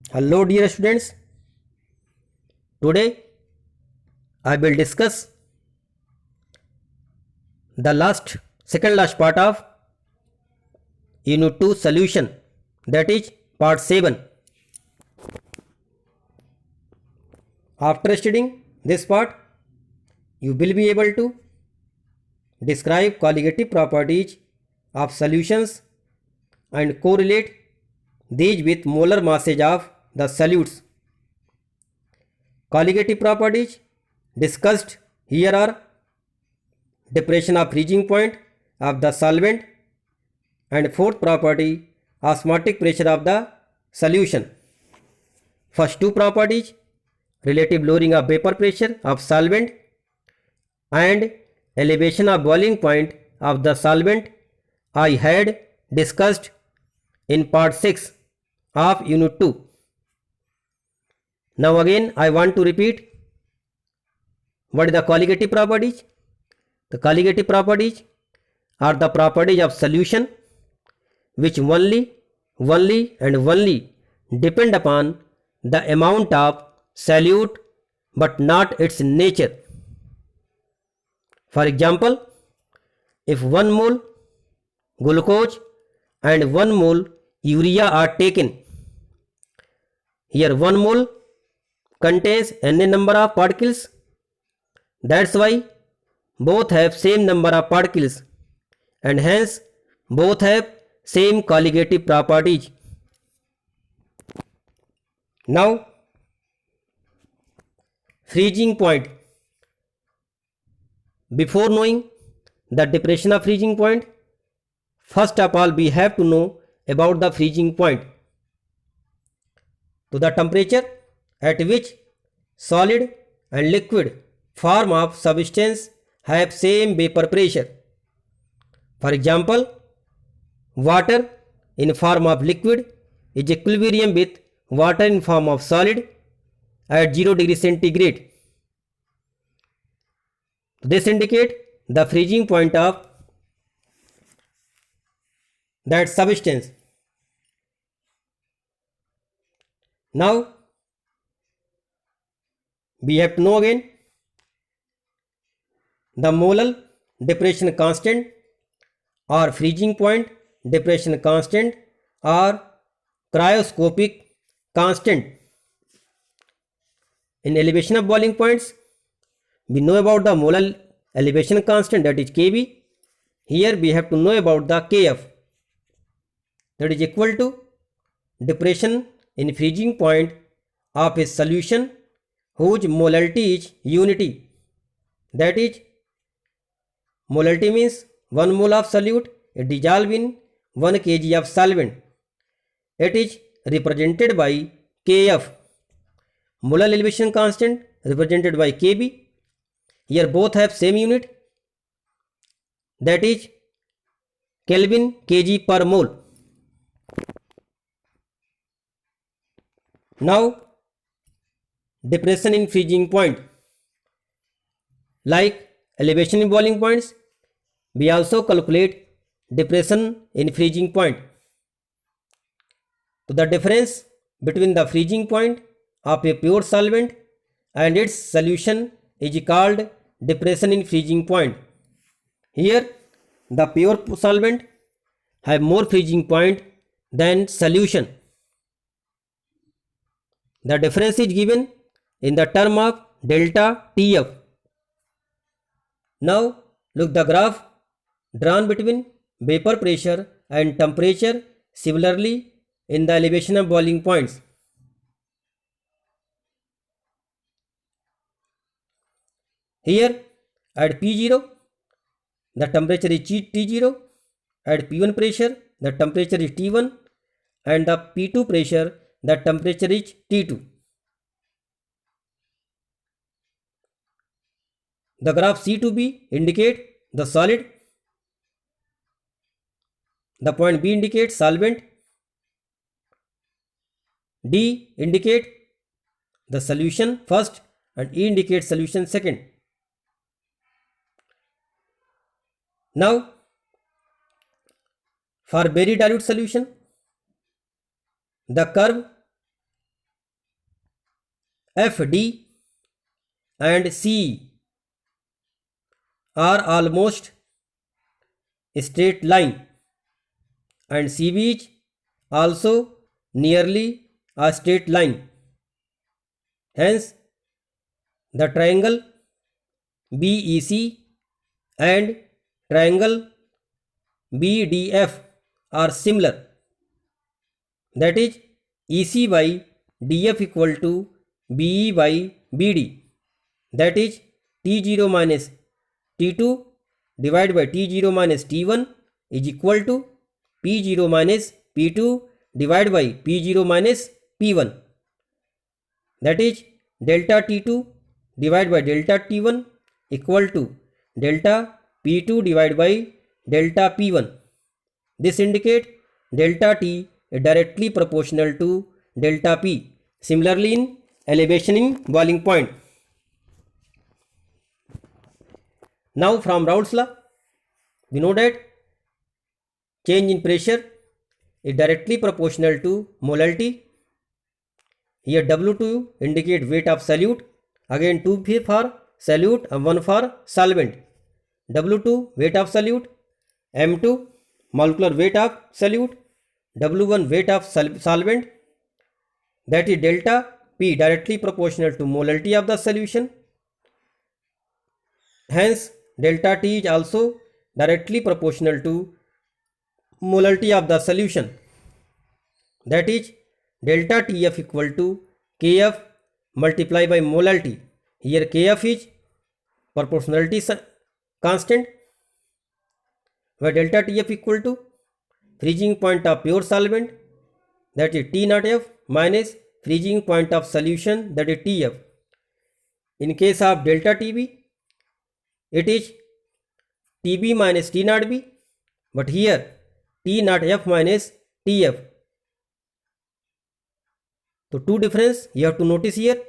Hello dear students, today I will discuss the second last part of Unit 2 solution, that is part 7. After studying this part, you will be able to describe colligative properties of solutions and correlate these with molar masses of the solutes. Colligative properties discussed here are depression of freezing point of the solvent, and fourth property, osmotic pressure of the solution. First two properties, relative lowering of vapor pressure of solvent and elevation of boiling point of the solvent, I had discussed in part 6 of unit 2. Now again I want to repeat what is the colligative properties. The colligative properties are the properties of solution which only and only depend upon the amount of solute but not its nature. For example, if 1 mole glucose and 1 mole urea are taken, here 1 mole contains n number of particles, that's why both have same number of particles and hence both have same colligative properties. Now, freezing point. Before knowing the depression of freezing point, first of all we have to know about the freezing point. To the temperature at which solid and liquid form of substance have same vapor pressure. For example, water in form of liquid is equilibrium with water in form of solid at 0 degree centigrade. This indicates the freezing point of that substance. Now we have to know again the molar depression constant or freezing point depression constant or cryoscopic constant. In elevation of boiling points, we know about the molar elevation constant, that is Kb. Here we have to know about the Kf, that is equal to depression in freezing point of a solution whose molarity is unity. That is, molarity means 1 mole of solute dissolved in 1 kg of solvent. It is represented by Kf. Molar elevation constant represented by Kb. Here both have same unit, that is Kelvin kg per mole. Now, depression in freezing point. Like elevation in boiling points, we also calculate depression in freezing point. So the difference between the freezing point of a pure solvent and its solution is called depression in freezing point. Here the pure solvent have more freezing point than solution. The difference is given in the term of delta Tf. Now look the graph drawn between vapor pressure and temperature, similarly in the elevation of boiling points. Here at P0 the temperature is T0, at P1 pressure the temperature is T1, and the P2 pressure the temperature is T2. The graph C2b indicate the solid, the point B indicates solvent, D indicate the solution first, and E indicates solution second. Now, for very dilute solution, the curve FD and CE are almost straight line and CB is also nearly a straight line. Hence, the triangle BEC and triangle BDF are similar. That is, EC by DF equal to BE by BD. That is, T0 minus T2 divided by T0 minus T1 is equal to P0 minus P2 divided by P0 minus P1. That is, delta T2 divided by delta T1 equal to delta P2 divided by delta P1. This indicates delta T is directly proportional to delta P. Similarly, in elevation in boiling point. Now, from Raoult's law, we know that change in pressure is directly proportional to molality. Here W2 indicate weight of solute, again 2 for solute and 1 for solvent. W2 weight of solute, M2 molecular weight of solute, W1 weight of solvent, that is delta P directly proportional to molality of the solution. Hence, delta T is also directly proportional to molality of the solution. That is, delta TF equal to Kf multiplied by molality. Here Kf is proportionality constant, where delta TF equal to freezing point of pure solvent, that is T naught F, minus freezing point of solution, that is TF. In case of delta TB, it is TB minus T naught B, but here T naught F minus TF. So two difference you have to notice here.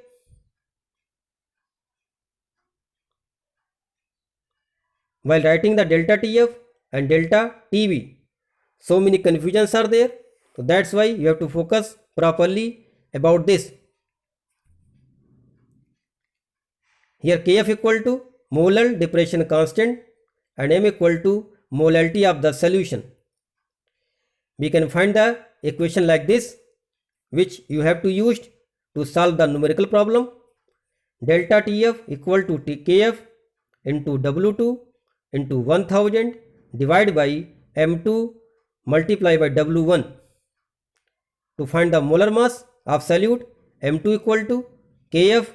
While writing the delta TF and delta TB, so many confusions are there. So that's why you have to focus properly about this. Here Kf equal to molar depression constant and M equal to molality of the solution. We can find the equation like this, which you have to use to solve the numerical problem. Delta TF equal to Kf into W2 into 1000 divided by M2 multiplied by W1. To find the molar mass of solute, M2 equal to Kf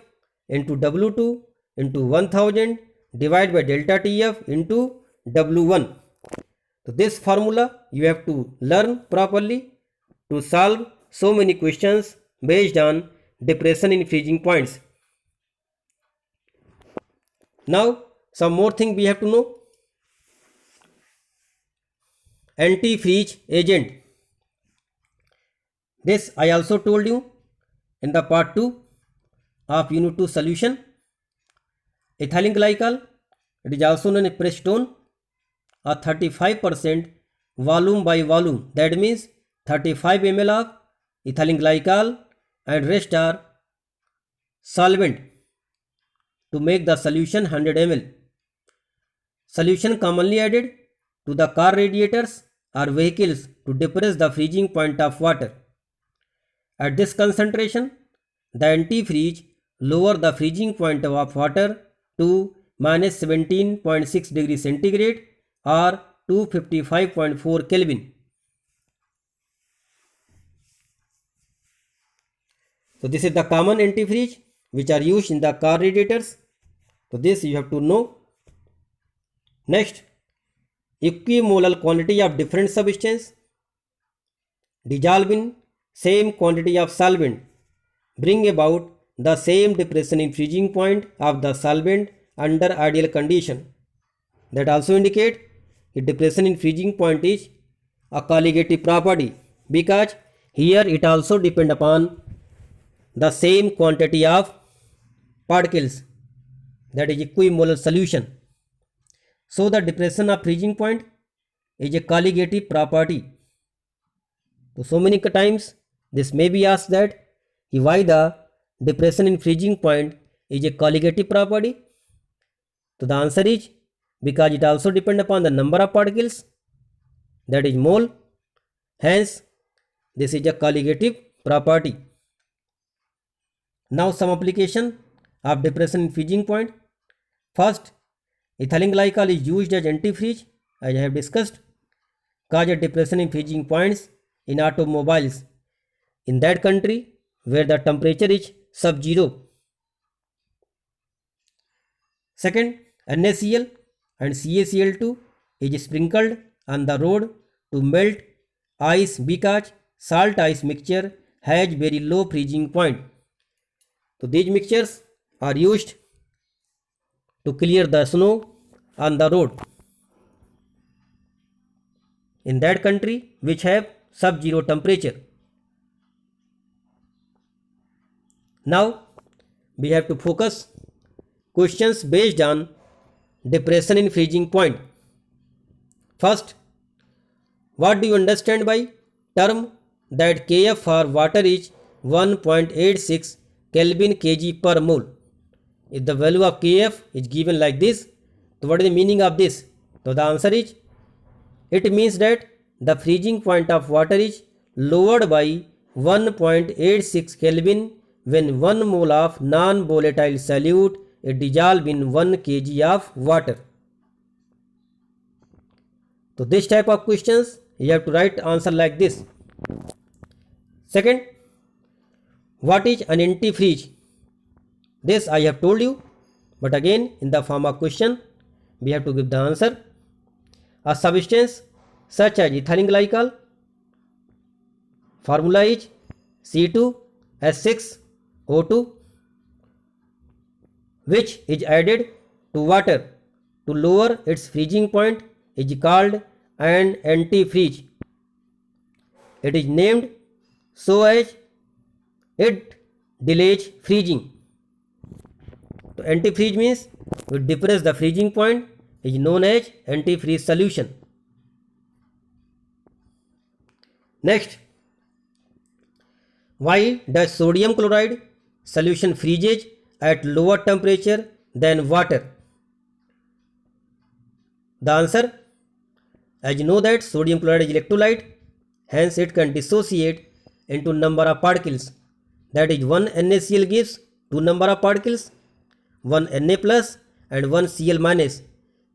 into W2 into 1000 divided by delta TF into W1. So this formula you have to learn properly to solve so many questions based on depression in freezing points. Now, some more thing we have to know. Anti-freeze agent. This I also told you in the part 2 of unit 2 solution. Ethylene glycol, it is also known as Prestone, a 35% volume by volume. That means 35 ml of ethylene glycol and rest are solvent to make the solution 100 ml. Solution commonly added to the car radiators or vehicles to depress the freezing point of water. At this concentration, the antifreeze lower the freezing point of water to minus 17.6 degrees centigrade or 255.4 Kelvin. So this is the common antifreeze which are used in the car radiators. So this you have to know. Next, equimolar quantity of different substance dissolved in same quantity of solvent bring about the same depression in freezing point of the solvent under ideal condition. That also indicate that depression in freezing point is a colligative property, because here it also depend upon the same quantity of particles, that is equimolar solution. So the depression of freezing point is a colligative property. So many times this may be asked that why the depression in freezing point is a colligative property? So the answer is because it also depends upon the number of particles, that is mole. Hence, this is a colligative property. Now some application of depression in freezing point. First, ethylene glycol is used as antifreeze, as I have discussed, causes depression in freezing points in automobiles in that country where the temperature is sub-zero. Second, NaCl and CaCl2 is sprinkled on the road to melt ice because salt ice mixture has very low freezing point. So these mixtures are used to clear the snow on the road in that country which have sub-zero temperature. Now we have to focus questions based on depression in freezing point. First, what do you understand by term that Kf for water is 1.86 Kelvin kg per mole? If the value of Kf is given like this, so what is the meaning of this? So the answer is, it means that the freezing point of water is lowered by 1.86 Kelvin when 1 mole of non-volatile solute is dissolved in 1 kg of water. So this type of questions you have to write answer like this. Second, what is an antifreeze? This I have told you, but again in the form of question we have to give the answer. A substance such as ethylene glycol, formula is C2H6O2, which is added to water to lower its freezing point, is called an antifreeze. It is named so as it delays freezing. So antifreeze means we depress the freezing point, is known as antifreeze solution. Next, why does sodium chloride solution freezes at lower temperature than water? The answer, as you know that sodium chloride is electrolyte, hence it can dissociate into number of particles. That is, one NaCl gives two number of particles, one Na plus and one Cl minus.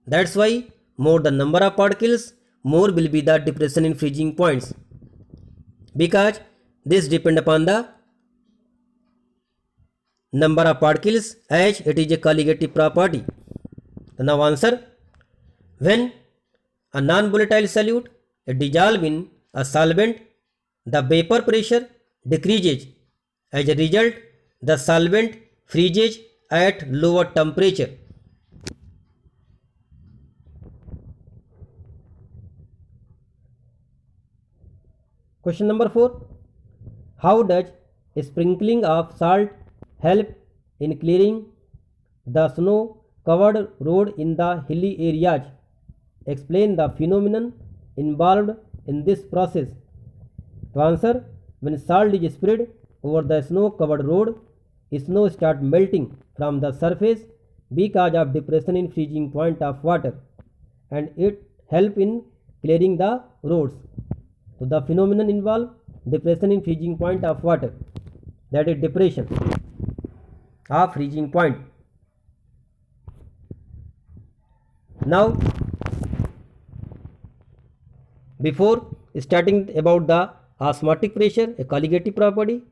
That's why more the number of particles, more will be the depression in freezing points, because this depend upon the number of particles as it is a colligative property. Now answer, when a non-volatile solute is dissolved in a solvent, the vapor pressure decreases. As a result, the solvent freezes at lower temperature. Question number 4. How does sprinkling of salt help in clearing the snow covered road in the hilly areas? Explain the phenomenon involved in this process. To answer, when salt is spread over the snow covered road, snow starts melting from the surface because of depression in freezing point of water, and it helps in clearing the roads. So the phenomenon involves depression in freezing point of water, that is depression of freezing point. Now, before starting about the osmotic pressure, a colligative property,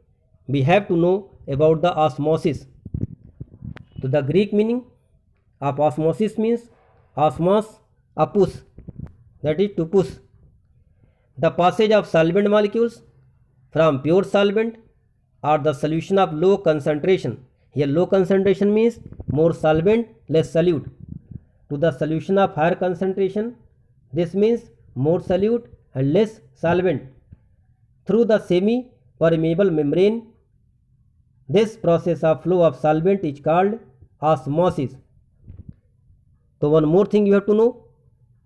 we have to know about the osmosis. So the Greek meaning of osmosis means osmos, apus, that is to push. The passage of solvent molecules from pure solvent or the solution of low concentration. Here low concentration means more solvent, less solute, to the solution of higher concentration. This means more solute and less solvent through the semi-permeable membrane. This process of flow of solvent is called osmosis. So one more thing you have to know,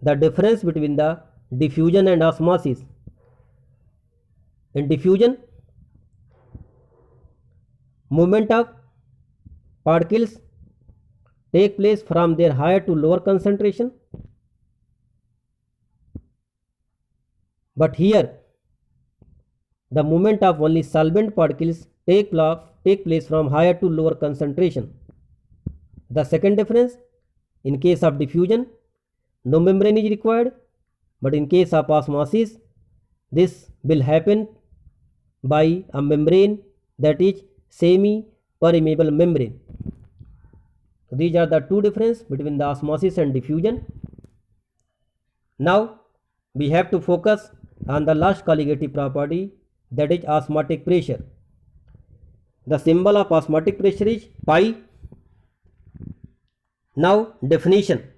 the difference between the diffusion and osmosis. In diffusion, movement of particles take place from their higher to lower concentration. But here the movement of only solvent particles take place from higher to lower concentration. The second difference, in case of diffusion, no membrane is required, but in case of osmosis, this will happen by a membrane, that is semi-permeable membrane. So these are the two differences between the osmosis and diffusion. Now we have to focus on the last colligative property, that is osmotic pressure. The symbol of osmotic pressure is pi. Now definition: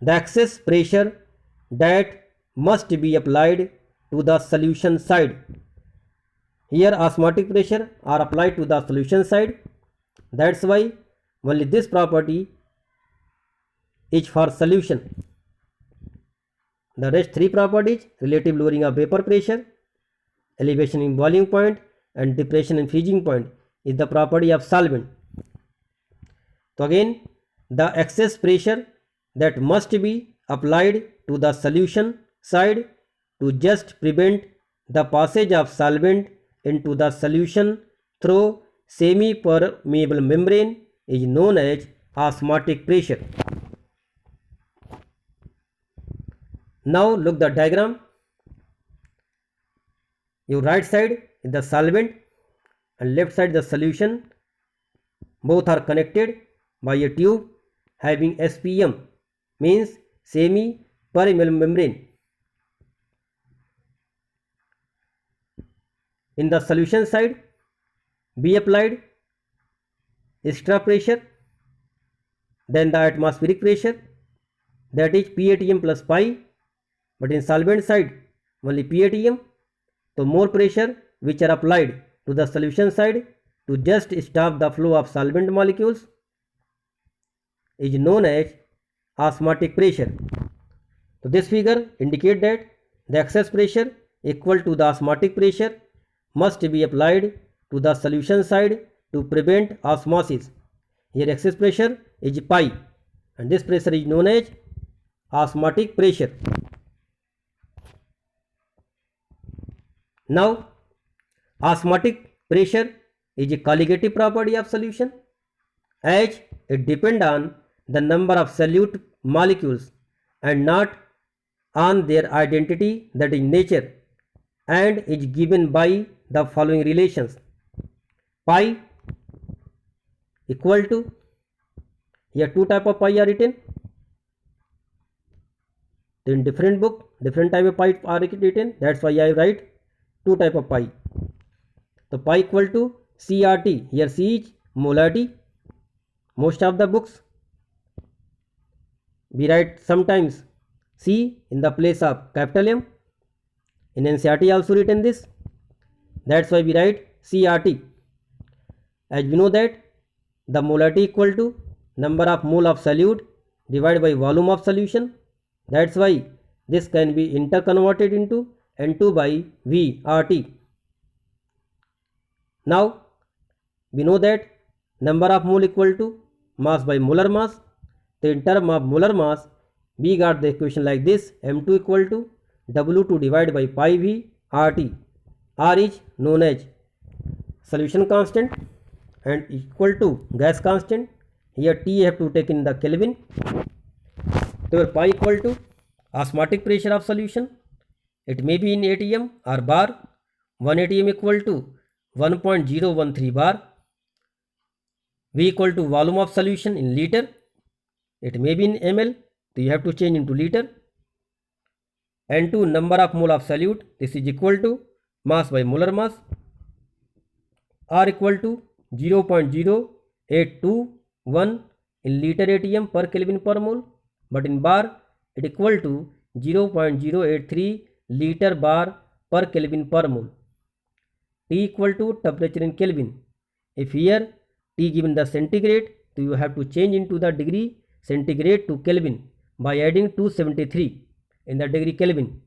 the excess pressure that must be applied to the solution side. Here osmotic pressure are applied to the solution side. That's why only this property is for solution. The rest three properties, relative lowering of vapor pressure, elevation in boiling point, and depression in freezing point, is the property of solvent. So again, the excess pressure that must be applied to the solution side to just prevent the passage of solvent into the solution through semi-permeable membrane is known as osmotic pressure. Now look the diagram. Your right side is the solvent and left side the solution. Both are connected by a tube having SPM, means semi-permeable membrane. In the solution side, be applied extra pressure than the atmospheric pressure, that is P atm plus pi, but in solvent side only P atm. So more pressure which are applied to the solution side to just stop the flow of solvent molecules is known as osmotic pressure. So this figure indicates that the excess pressure equal to the osmotic pressure must be applied to the solution side to prevent osmosis. Here excess pressure is pi and this pressure is known as osmotic pressure. Now osmotic pressure is a colligative property of solution, as it depends on the number of solute molecules and not on their identity, that is nature, and is given by the following relations: pi equal to, here two type of pi are written, in different book different type of pi are written, that's why I write two type of pi. So pi equal to CRT, here C is molarity. Most of the books we write sometimes C in the place of capital M. In NCERT also written this, that's why we write CRT. As we know that the molarity equal to number of mole of solute divided by volume of solution, that's why this can be interconverted into N2 by V RT. Now we know that number of mole equal to mass by molar mass. So in term of molar mass, we got the equation like this: M2 equal to W2 divided by pi V RT. R is known as solution constant and equal to gas constant. Here T have to take in the Kelvin. So pi equal to osmotic pressure of solution. It may be in atm or bar. 1 atm equal to 1.013 bar. V equal to volume of solution in liter. It may be in ml, so you have to change into liter. N2 number of mole of solute, this is equal to mass by molar mass. R equal to 0.0821 in liter atm per Kelvin per mole, but in bar it equal to 0.083 liter bar per Kelvin per mole. T equal to temperature in Kelvin. If here T given the centigrade, so you have to change into the degree centigrade to Kelvin by adding 273 in the degree Kelvin,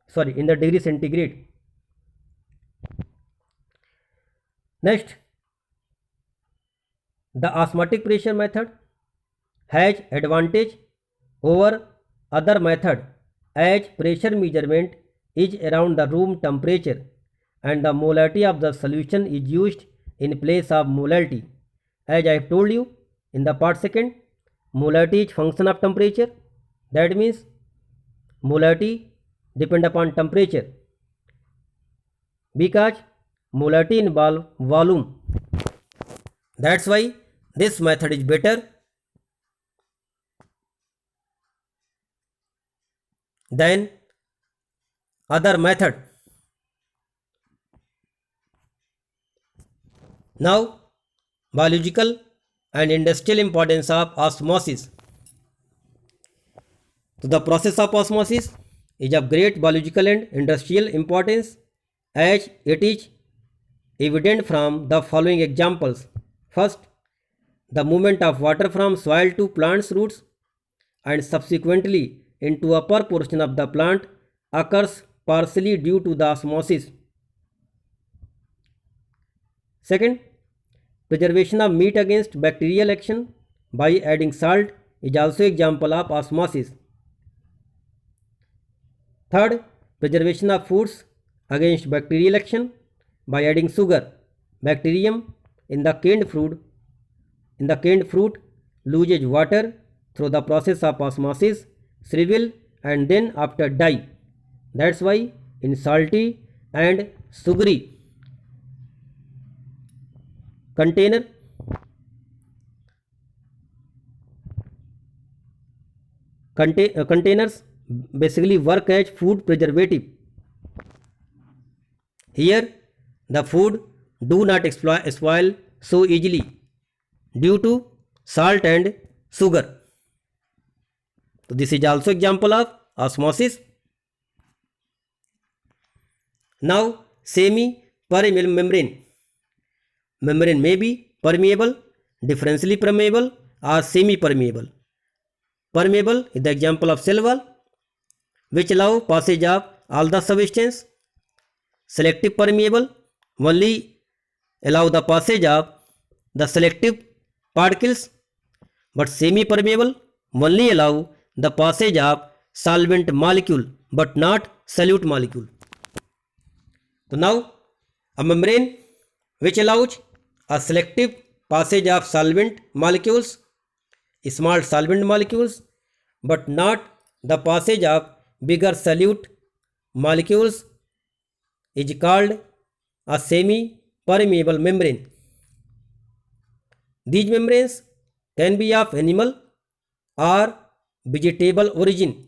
sorry, in the degree centigrade. Next, The osmotic pressure method has advantage over other method as pressure measurement is around the room temperature and the molarity of the solution is used in place of molality. As I have told you in the part second, molarity is function of temperature. That means molarity depend upon temperature because molarity involve volume. That's why this method is better than other method. Now, biological and industrial importance of osmosis. So, the process of osmosis is of great biological and industrial importance as it is evident from the following examples. First, the movement of water from soil to plant's roots and subsequently into upper portion of the plant occurs partially due to the osmosis. Second, preservation of meat against bacterial action by adding salt is also example of osmosis. Third, preservation of foods against bacterial action by adding sugar. Bacterium in the canned fruit loses water through the process of osmosis, shrivel and then after die. That's why in salty and sugary containers basically work as food preservative. Here the food do not spoil so easily due to salt and sugar. So this is also example of osmosis. Now semi-permeable membrane. Membrane may be permeable, differentially permeable or semi-permeable. Permeable is the example of cell wall which allow passage of all the substance. Selective permeable only allow the passage of the selective particles, but semi-permeable only allow the passage of solvent molecule but not solute molecule. So now a membrane which allows a selective passage of solvent molecules, small solvent molecules, but not the passage of bigger solute molecules is called a semi-permeable membrane. These membranes can be of animal or vegetable origin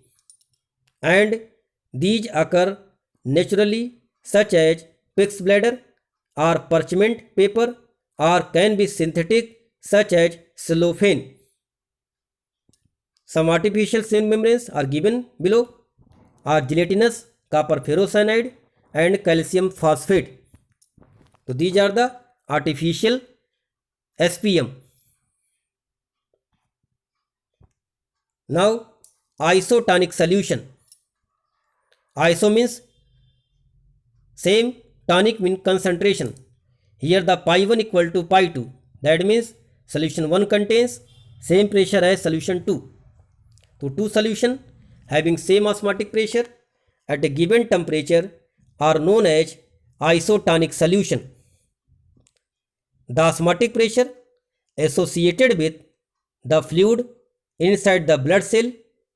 and these occur naturally such as pig's bladder or parchment paper or can be synthetic such as cellophane. Some artificial cell membranes are given below are gelatinous copper ferrocyanide and calcium phosphate. So these are the artificial SPM. Now isotonic solution. Iso means same, tonic means concentration. Here the pi 1 equal to pi 2. That means solution 1 contains same pressure as solution 2. So two solution having same osmotic pressure at a given temperature are known as isotonic solution. The osmotic pressure associated with the fluid inside the blood cell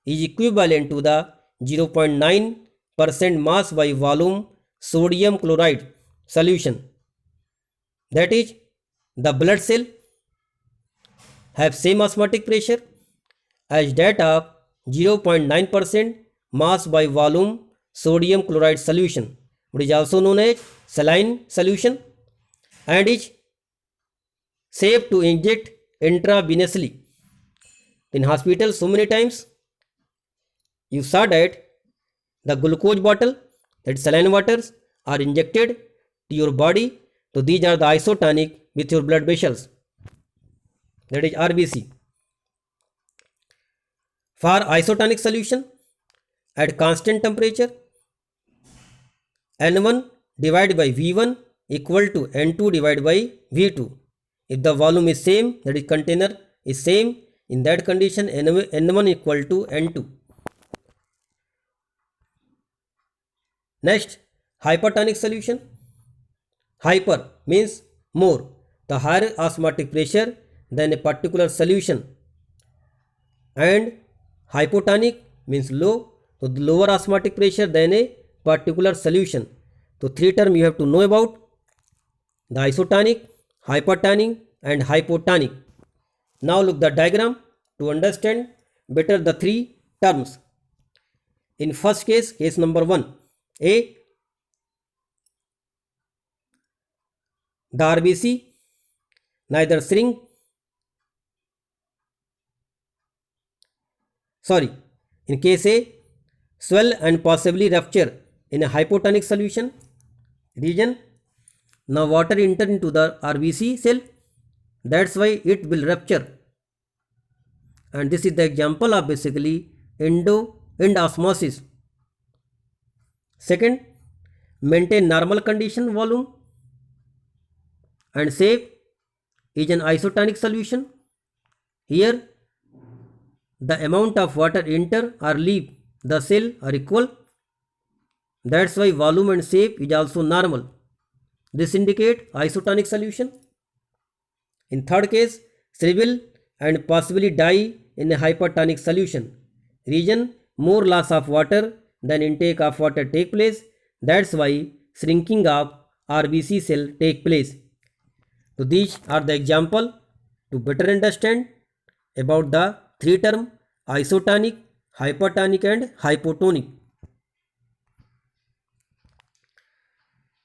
is equivalent to the 0.9% mass by volume sodium chloride solution. That is, the blood cell have same osmotic pressure as that of 0.9% mass by volume sodium chloride solution, which is also known as saline solution and is safe to inject intravenously. In hospital, so many times you saw that the glucose bottle, that saline waters are injected to your body. So these are the isotonic with your blood vessels, that is RBC. For isotonic solution at constant temperature, N1 divided by V1 equal to N2 divided by V2. If the volume is same, that is container is same, in that condition N1 equal to N2. Next, hypertonic solution. Hyper means more, the higher osmotic pressure than a particular solution, and hypotonic means low, so the lower osmotic pressure than a particular solution. So three terms you have to know about: the isotonic, hypertonic and hypotonic. Now look the diagram to understand better the three terms. In first case, case number 1, A, the RBC neither shrink, in case A, swell and possibly rupture in a hypotonic solution region. Now water enter into the RBC cell, that's why it will rupture, and this is the example of basically end osmosis. Second, maintain normal condition volume and safe is an isotonic solution. Here the amount of water enter or leave the cell are equal, that's why volume and shape is also normal. This indicate isotonic solution. In third case, shrivel and possibly die in a hypertonic solution region, more loss of water than intake of water take place, that's why shrinking of RBC cell take place. So these are the example to better understand about the three term isotonic, hypertonic and hypotonic.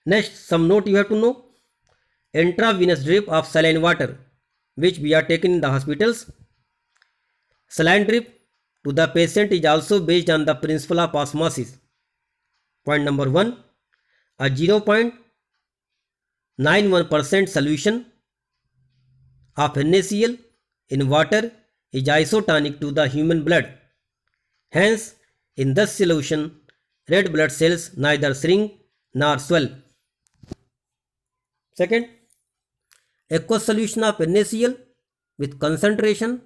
Next, some note you have to know: intravenous drip of saline water which we are taking in the hospitals. Saline drip to the patient is also based on the principle of osmosis. Point number 1, a 0.91% solution of NaCl in water is isotonic to the human blood. Hence, in this solution, red blood cells neither shrink nor swell. Second, aqueous solution of NaCl with concentration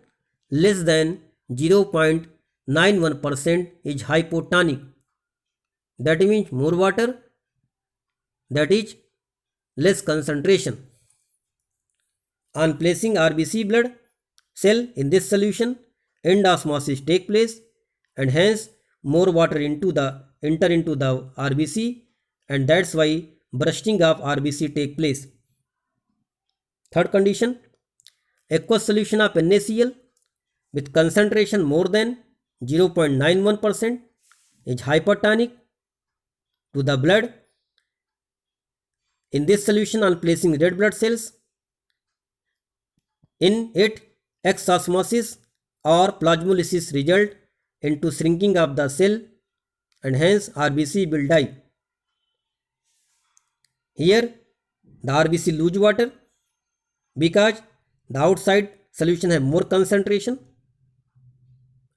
less than 0.91% is hypotonic. That means more water, that is less concentration. On placing RBC blood cell in this solution, end osmosis take place, and hence more water enter into the RBC, and that's why bursting of RBC take place. Third condition, aqueous solution of NaCl with concentration more than 0.91% is hypertonic to the blood. In this solution, on placing red blood cells in it, exosmosis or plasmolysis result into shrinking of the cell, and hence RBC will die. Here the RBC lose water because the outside solution have more concentration,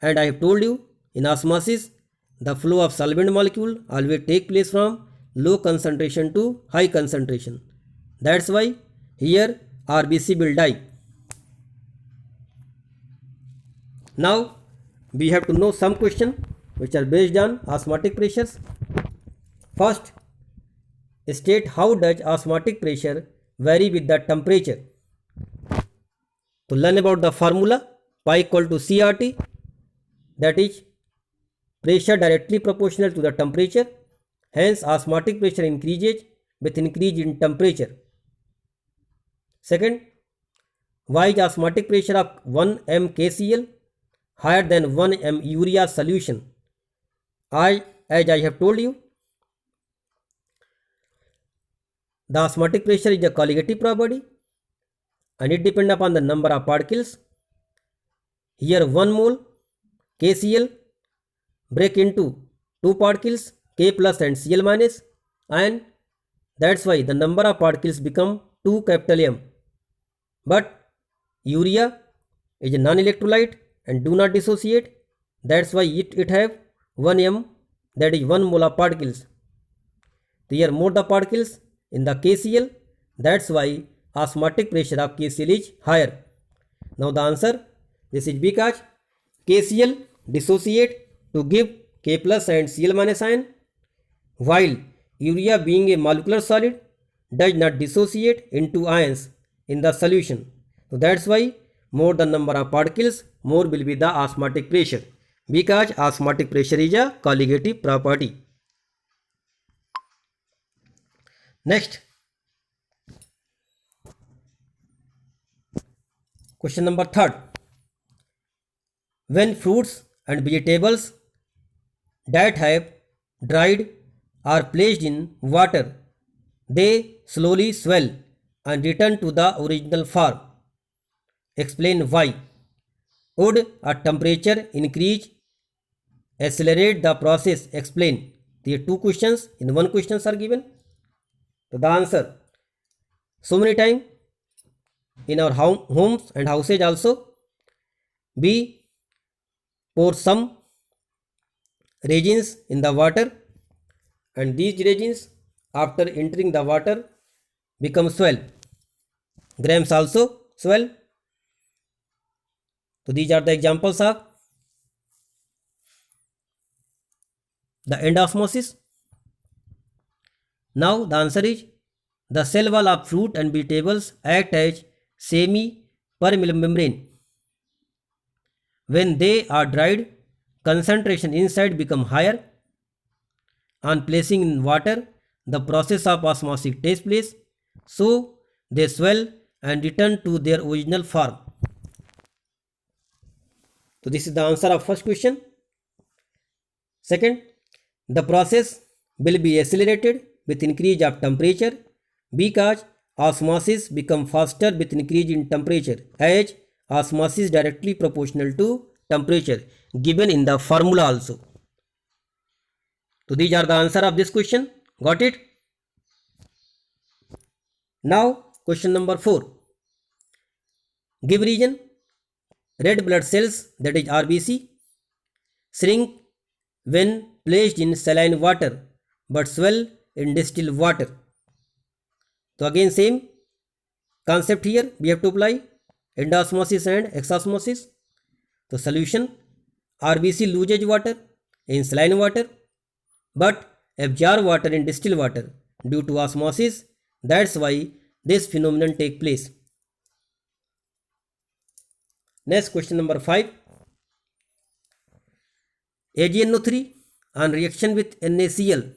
and I have told you in osmosis the flow of solvent molecule always take place from low concentration to high concentration. That's why here RBC will die. Now we have to know some questions which are based on osmotic pressures. First, state how does osmotic pressure vary with the temperature. To learn about the formula, pi equal to CRT, that is pressure directly proportional to the temperature. Hence osmotic pressure increases with increase in temperature. Second, why is osmotic pressure of 1 mkCl higher than 1 m urea solution? As I have told you, the osmotic pressure is a colligative property and it depends upon the number of particles. Here 1 mole KCl break into 2 particles, K plus and Cl minus, and that's why the number of particles become 2 capital M. But urea is a non-electrolyte and do not dissociate, that's why it have 1 M, that is 1 mole of particles. Here more the particles in the KCl, that's why osmotic pressure of KCl is higher? Now the answer, this is because KCl dissociate to give K plus and Cl minus ion, while urea being a molecular solid does not dissociate into ions in the solution. So that's why more the number of particles, more will be the osmotic pressure, because osmotic pressure is a colligative property. Next, question number 3. When fruits and vegetables that have dried are placed in water, they slowly swell and return to the original form. Explain why. Would a temperature increase accelerate the process? Explain. The two questions in one questions are given. So the answer, so many times in our homes and houses also, we pour some resins in the water, and these resins after entering the water become swell. Grams also swell. So these are the examples of the end osmosis. Now the answer is, the cell wall of fruit and vegetables act as semi-permeable membrane. When they are dried, concentration inside become higher. On placing in water, the process of osmosis takes place, so they swell and return to their original form. So this is the answer of first question. Second, the process will be accelerated with increase of temperature, because osmosis become faster with increase in temperature, as osmosis is directly proportional to temperature, given in the formula also. So these are the answer of this question. Got it? Now question number 4. Give reason. Red blood cells, that is RBC, shrink when placed in saline water but swell in distilled water. So again same concept here we have to apply, endosmosis and exosmosis. So solution, RBC loses water in saline water but absorb water in distilled water due to osmosis. That's why this phenomenon take place. Next question number 5. AgNO3 on reaction with NaCl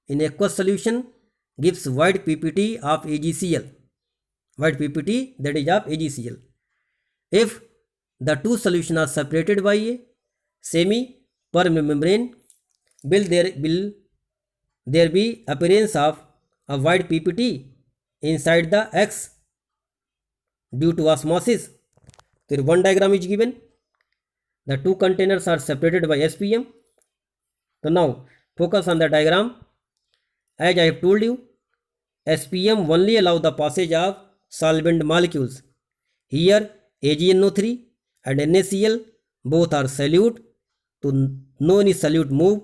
in aqueous solution gives white PPT of AgCl. White PPT, that is of AgCl. If the two solutions are separated by a semi-permeable membrane, will there be appearance of a white PPT inside the X due to osmosis? There one diagram is given. The two containers are separated by SPM. So now focus on the diagram. As I have told you, SPM only allow the passage of solvent molecules. Here AgNO3 and NaCl both are solute, to no any solute move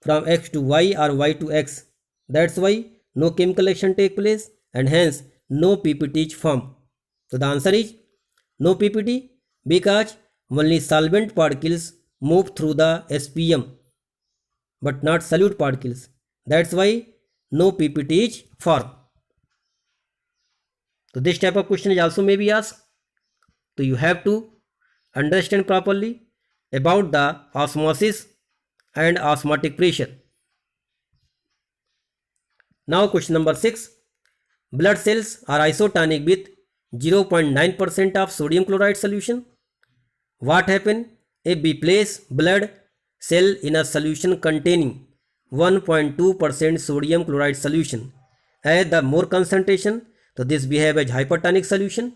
from X to Y or Y to X. That's why no chemical action take place and hence no PPT is formed. So the answer is no PPT, because only solvent particles move through the SPM but not solute particles. That's why no PPT is formed. So this type of question is also may be asked. So you have to understand properly about the osmosis and osmotic pressure. Now question number 6. Blood cells are isotonic with 0.9% of sodium chloride solution. What happens if we place blood cell in a solution containing 1.2% sodium chloride solution? As the more concentration, so this behave as hypertonic solution.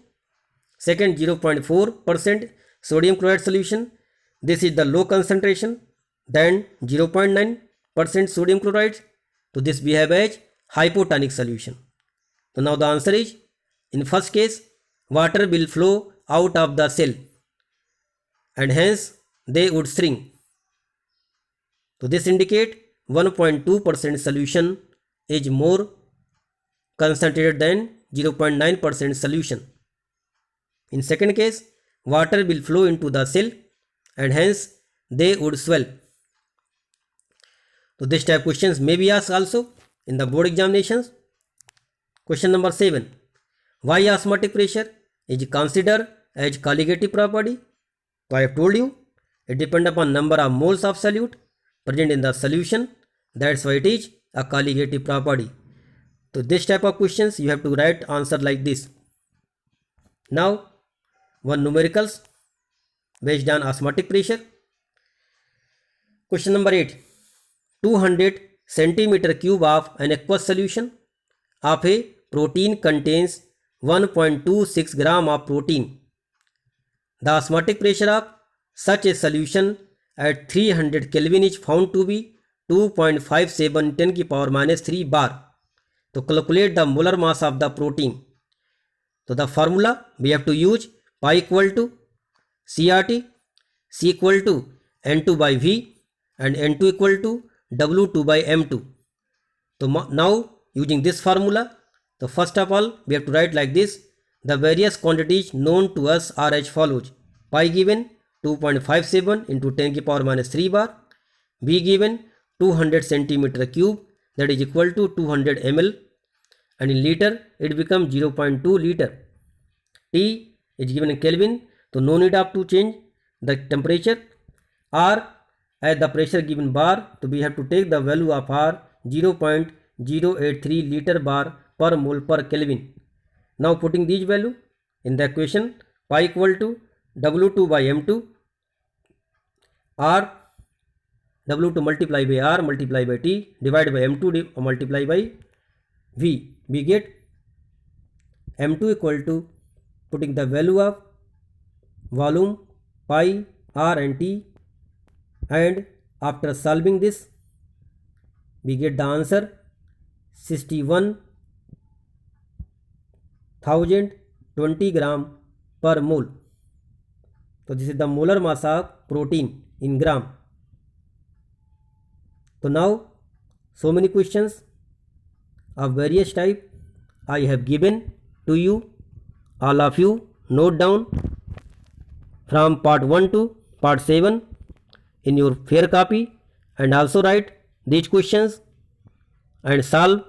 Second, 0.4% sodium chloride solution, this is the low concentration. Then 0.9% sodium chloride, so this behave as hypotonic solution. So now the answer is, in first case, water will flow out of the cell and hence they would shrink. So this indicate 1.2% solution is more concentrated than 0.9% solution. In second case, water will flow into the cell and hence they would swell. So this type of questions may be asked also in the board examinations. Question number 7. Why osmotic pressure is considered as colligative property? So I have told you it depends upon number of moles of solute present in the solution. That's why it is a colligative property. So this type of questions you have to write answer like this. Now one numericals based on osmotic pressure. Question number 8. 200 centimeter cube of an aqueous solution of a protein contains 1.26 gram of protein. The osmotic pressure of such a solution at 300 Kelvin is found to be 2.57 10 की power minus 3 bar. To calculate the molar mass of the protein. So the formula we have to use pi equal to CRT, C equal to N2 by V and N2 equal to W2 by M2. So now using this formula, so first of all we have to write like this. The various quantities known to us are as follows. Pi given 2.57 into 10 की power minus 3 bar. V given 200 centimeter cube, that is equal to 200 ml, and in liter it becomes 0.2 liter. T is given in Kelvin, so no need of to change the temperature. R as the pressure given bar, so we have to take the value of R 0.083 liter bar per mole per Kelvin. Now putting these value in the equation, pi equal to W2 by M2, R W2 multiply by R multiply by T divided by M2 multiply by V. We get M2 equal to, putting the value of volume, pi, R and T, and after solving this we get the answer 61,020 gram per mole. So this is the molar mass of protein in gram. So now so many questions of various type I have given to you. All of you note down from part 1 to part 7 in your fair copy and also write these questions and solve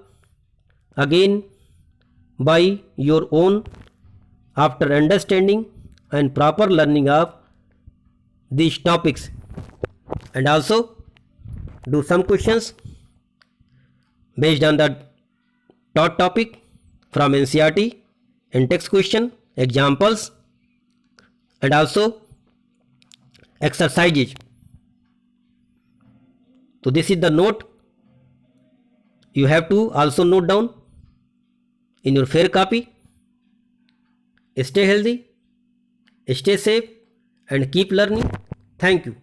again by your own after understanding and proper learning of these topics, and also do some questions based on the taught topic from NCERT and text question, examples, and also exercises. So this is the note you have to also note down in your fair copy. Stay healthy, stay safe and keep learning. Thank you.